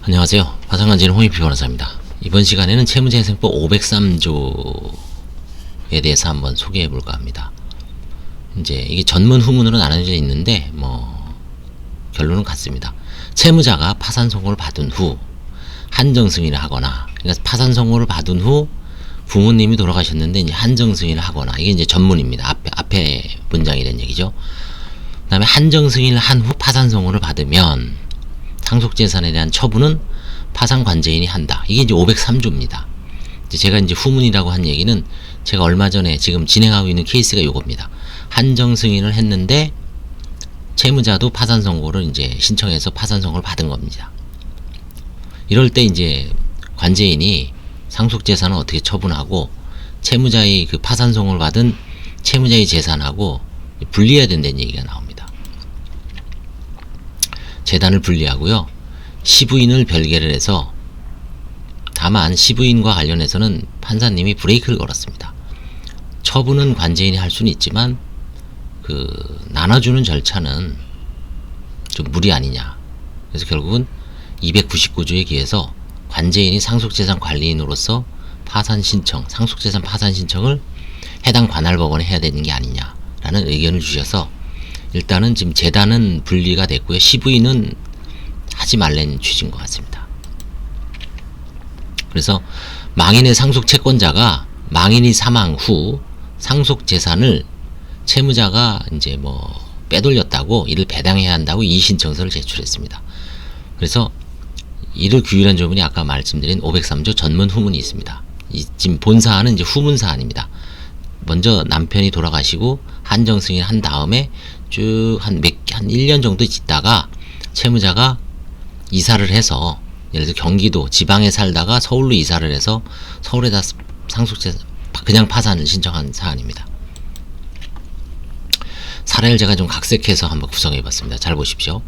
안녕하세요. 화상관제는 홍익표 변호사입니다. 이번 시간에는 채무재생법 503조에 대해서 한번 소개해 볼까 합니다. 이제 이게 전문 후문으로 나눠져 있는데 결론은 같습니다. 채무자가 파산 선고를 받은 후 한정 승인을 하거나, 그러니까 파산 선고를 받은 후 부모님이 돌아가셨는데 이제 한정 승인을 하거나, 이게 이제 전문입니다. 앞에 문장이란 얘기죠. 그다음에 한정 승인을 한 후 파산 선고를 받으면 상속재산에 대한 처분은 파산관제인이 한다. 이게 이제 503조입니다. 제가 이제 후문이라고 한 얘기는 제가 얼마 전에 지금 진행하고 있는 케이스가 요겁니다. 한정 승인을 했는데 채무자도 파산 선고를 이제 신청해서 파산 선고를 받은 겁니다. 이럴 때 이제 관제인이 상속재산을 어떻게 처분하고 채무자의 그 파산 선고를 받은 채무자의 재산하고 분리해야 된다는 얘기가 나옵니다. 재단을 분리하고요. 시부인을 별개를 해서, 다만 시부인과 관련해서는 판사님이 브레이크를 걸었습니다. 처분은 관제인이 할 수는 있지만 나눠주는 절차는 좀 무리 아니냐. 그래서 결국은 299조에 기해서 관제인이 상속재산 관리인으로서 파산 신청, 상속재산 파산 신청을 해당 관할법원에 해야 되는 게 아니냐라는 의견을 주셔서 일단은 지금 재단은 분리가 됐고요. 시부인은 하지 말라는 취지인 것 같습니다. 그래서 망인의 상속 채권자가 망인이 사망 후 상속 재산을 채무자가 이제 빼돌렸다고 이를 배당해야 한다고 이의신청서를 제출했습니다. 그래서 이를 규율한 조문이 아까 말씀드린 503조 전문 후문이 있습니다. 지금 본 사안은 이제 후문 사안입니다. 먼저 남편이 돌아가시고 한정 승인 한 다음에 쭉 한 1년 정도 있다가 채무자가 이사를 해서, 예를 들어 경기도 지방에 살다가 서울로 이사를 해서 서울에다 상속재산 그냥 파산을 신청한 사안입니다. 사례를 제가 좀 각색해서 한번 구성해 봤습니다. 잘 보십시오.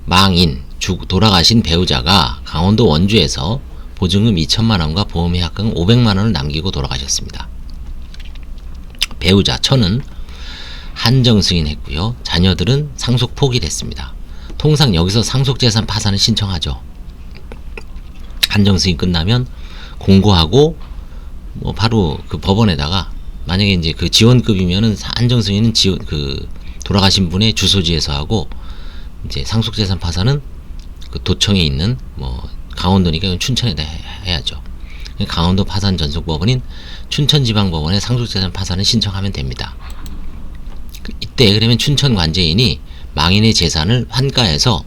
망인, 돌아가신 배우자가 강원도 원주에서 보증금 2천만 원과 보험회합금 500만 원을 남기고 돌아가셨습니다. 배우자 천은 한정 승인했고요. 자녀들은 상속 포기를 했습니다. 통상 여기서 상속재산 파산을 신청하죠. 한정 승인 끝나면 공고하고 바로 그 법원에다가, 만약에 이제 그 지원급이면은 한정 승인은 돌아가신 분의 주소지에서 하고, 이제 상속재산 파산은 그 도청에 있는 강원도니까 춘천에다 해야죠. 강원도 파산전속법원인 춘천지방법원에 상속재산 파산을 신청하면 됩니다. 이때 그러면 춘천관제인이 망인의 재산을 환가해서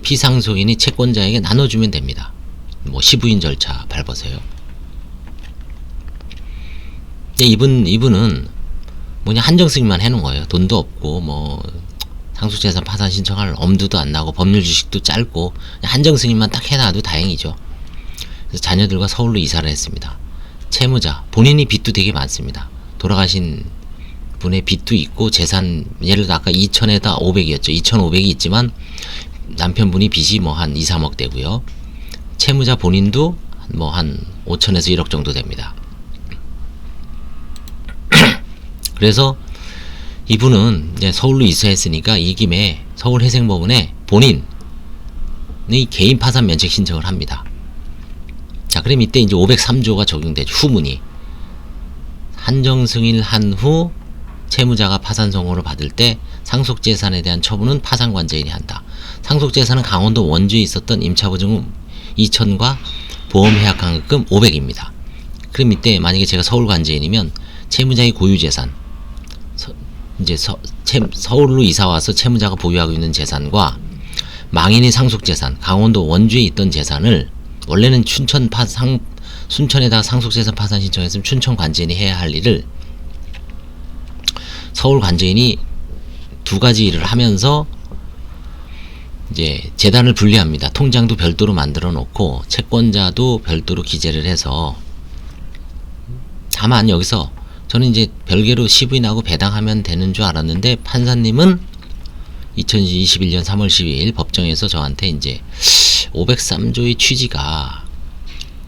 피상속인이 채권자에게 나눠주면 됩니다. 시부인 절차 밟아서요. 이분은 한정승인만 해놓은 거예요. 돈도 없고 상속재산 파산 신청할 엄두도 안 나고 법률 지식도 짧고 한정승인만 딱 해놔도 다행이죠. 그래서 자녀들과 서울로 이사를 했습니다. 채무자 본인이 빚도 되게 많습니다. 돌아가신 분의 빚도 있고 재산, 예를 들어 아까 2천에다 500이었죠. 2,500이 있지만 남편분이 빚이 한 2, 3억 되고요. 채무자 본인도 한 5천에서 1억 정도 됩니다. 그래서 이분은 이제 서울로 이사했으니까 이 김에 서울회생법원에 본인의 개인 파산 면책 신청을 합니다. 자, 그럼 이때 이제 503조가 적용되죠. 후문이. 한정 승인을 한 후 채무자가 파산 선고를 받을 때 상속재산에 대한 처분은 파산관제인이 한다. 상속재산은 강원도 원주에 있었던 임차보증금 2천과 보험해약환급금 500입니다. 그럼 이때 만약에 제가 서울관제인이면 채무자의 고유재산, 이제 서울로 이사와서 채무자가 보유하고 있는 재산과 망인의 상속재산, 강원도 원주에 있던 재산을, 원래는 순천에다가 상속재산 파산 신청했으면 춘천관제인이 해야 할 일을 서울관제인이 두 가지 일을 하면서 이제 재단을 분리합니다. 통장도 별도로 만들어 놓고 채권자도 별도로 기재를 해서, 다만 여기서 저는 이제 별개로 시부인하고 배당하면 되는 줄 알았는데 판사님은 2021년 3월 12일 법정에서 저한테 이제 503조의 취지가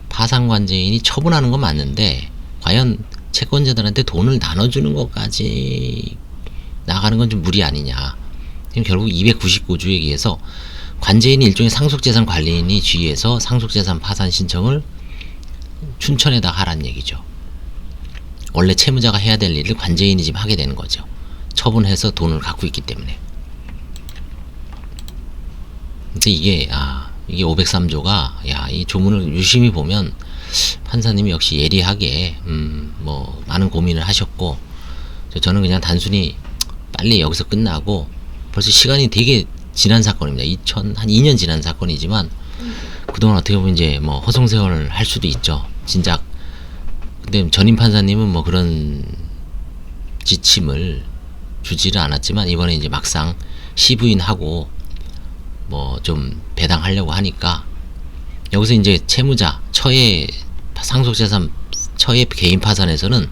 파산관제인이 처분하는 건 맞는데 과연 채권자들한테 돈을 나눠주는 것까지 나가는 건 좀 무리 아니냐. 결국 299조에 의해서 관제인이 일종의 상속재산 관리인이 주의해서 상속재산 파산 신청을 춘천에다 하란 얘기죠. 원래 채무자가 해야 될 일을 관제인이 지금 하게 되는 거죠. 처분해서 돈을 갖고 있기 때문에. 근데 이게 503조가 이 조문을 유심히 보면 판사님이 역시 예리하게 뭐 많은 고민을 하셨고, 저는 그냥 단순히 빨리 여기서 끝나고, 벌써 시간이 되게 지난 사건입니다. 한 2년 지난 사건이지만 그동안 어떻게 보면 이제 뭐 허송세월을 할 수도 있죠. 진작. 근데 전임 판사님은 뭐 그런 지침을 주지를 않았지만 이번에 이제 막상 시부인하고 뭐 좀 배당하려고 하니까, 여기서 이제 채무자 처의 상속재산 처의 개인 파산에서는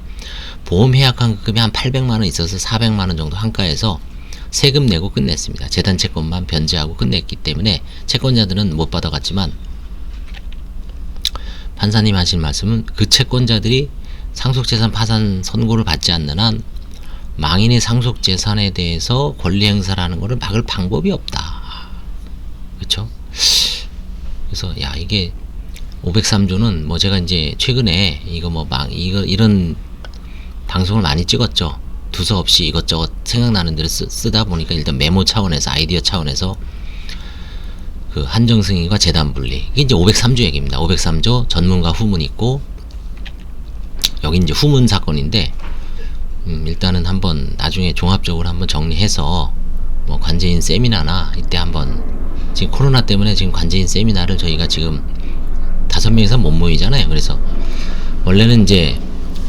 보험해약환급금이 한 800만원 있어서 400만원 정도 한가해서 세금 내고 끝냈습니다. 재단 채권만 변제하고 끝냈기 때문에 채권자들은 못 받아갔지만, 판사님 하신 말씀은 그 채권자들이 상속재산 파산 선고를 받지 않는 한 망인의 상속재산에 대해서 권리 행사라는 것을 막을 방법이 없다. 그쵸? 그래서 이게 503조는 뭐 제가 이제 최근에 이런 방송을 많이 찍었죠. 두서없이 이것저것 생각나는 대로 쓰다 보니까 일단 메모 차원에서, 아이디어 차원에서 그 한정승인과 재단 분리, 이게 이제 503조 얘기입니다. 503조 전문과 후문 있고, 여기 이제 후문 사건인데, 일단은 한번 나중에 종합적으로 한번 정리해서 뭐 관제인 세미나나 이때 한번, 지금 코로나 때문에 지금 관제인 세미나를 저희가 지금 5명이서 못 모이잖아요. 그래서 원래는 이제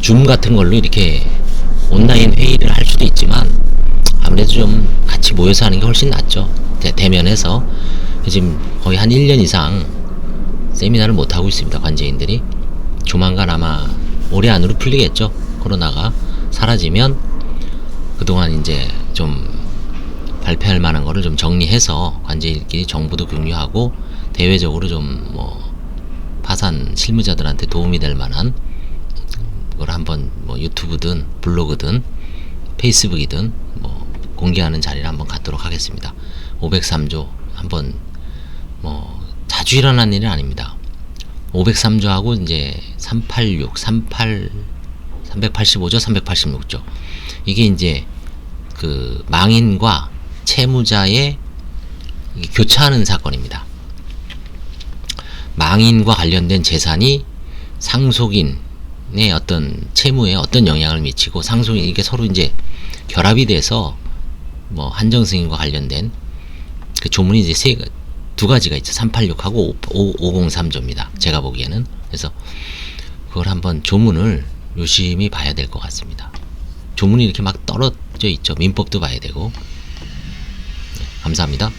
줌 같은 걸로 이렇게 온라인 회의를 할 수도 있지만 아무래도 좀 같이 모여서 하는 게 훨씬 낫죠. 대면에서. 지금 거의 한 1년 이상 세미나를 못 하고 있습니다. 관제인들이. 조만간 아마 올해 안으로 풀리겠죠. 코로나가 사라지면 그동안 이제 좀 발표할 만한 거를 좀 정리해서 관제인끼리 정보도 공유하고, 대외적으로 좀 뭐 파산 실무자들한테 도움이 될 만한 걸 한번 뭐 유튜브든 블로그든 페이스북이든 뭐 공개하는 자리를 한번 갖도록 하겠습니다. 503조 한번 뭐 자주 일어난 일은 아닙니다. 503조하고 이제 385조, 386조, 이게 이제 그 망인과 채무자의 교차하는 사건입니다. 망인과 관련된 재산이 상속인의 어떤 채무에 어떤 영향을 미치고, 상속인, 이게 서로 이제 결합이 돼서 뭐 한정승인과 관련된 그 조문이 이제 두 가지가 있죠. 386하고 503조입니다. 제가 보기에는. 그래서 그걸 한번 조문을 유심히 봐야 될 것 같습니다. 조문이 이렇게 막 떨어져 있죠. 민법도 봐야 되고. 네, 감사합니다.